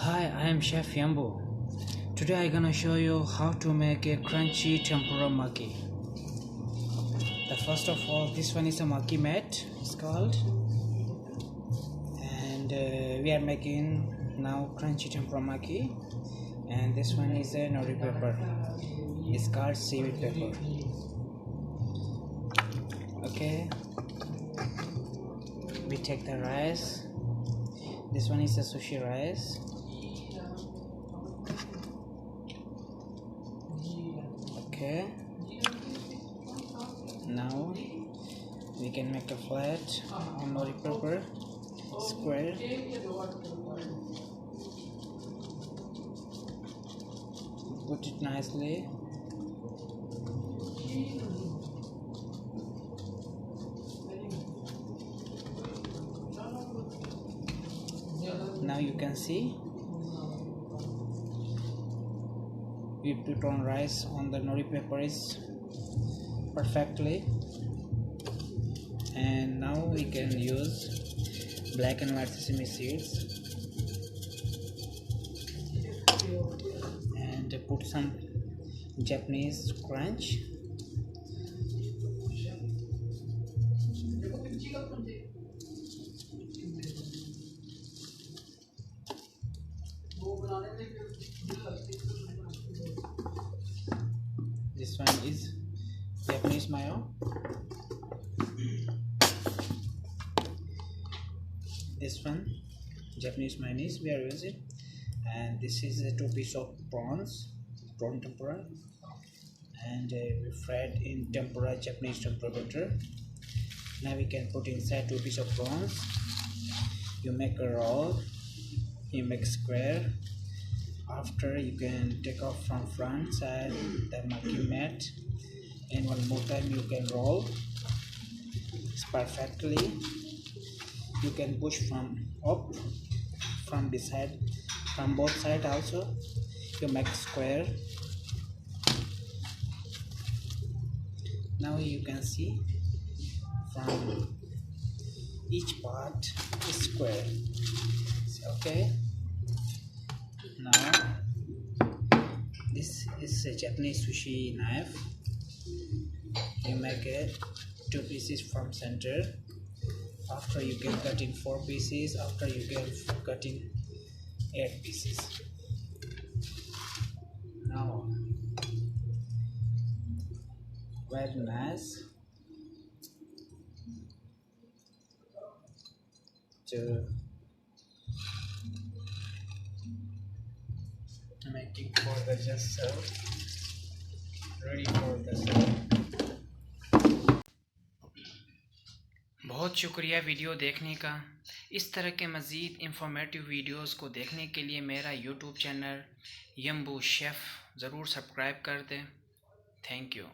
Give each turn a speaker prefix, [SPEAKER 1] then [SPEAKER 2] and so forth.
[SPEAKER 1] Hi, I am Chef Yambo. Today I'm gonna show you how to make a crunchy tempura maki. First of all, this one is a maki mat, it's called, and we are making now crunchy tempura maki. And this one is a nori pepper, it's called seaweed pepper. Okay, we take the rice. This one is a sushi rice. Okay, now we can make a flat on nori pepper square. Put it nicely. Now you can see we put on rice on the nori pepper is perfectly, and now we can use black and white sesame seeds and put some Japanese crunch. This one is Japanese mayo. This one Japanese mayonnaise we are using, and this is 2 pieces of prawn tempura, and we fried in tempura, Japanese tempura butter. Now we can put inside 2 pieces of prawns. You make a roll, you make square. After, you can take off from front side the maki mat, and one more time you can roll. It's perfectly. You can push from up, from beside, from both sides also. You make square. Now you can see from each part is square. Okay. Now this is a Japanese sushi knife. You make it 2 pieces from center. After, you can cut in 4 pieces. After, you can cut in 8 pieces. Now very nice to making for the just serve, ready for the serve. बहुत शुक्रिया video देखने का। इस तरह के मज़ीद informative videos को देखने के लिए मेरा यूट्यूब चैनल यम्बो शेफ़ ज़रूर सब्सक्राइब कर दें। Thank you.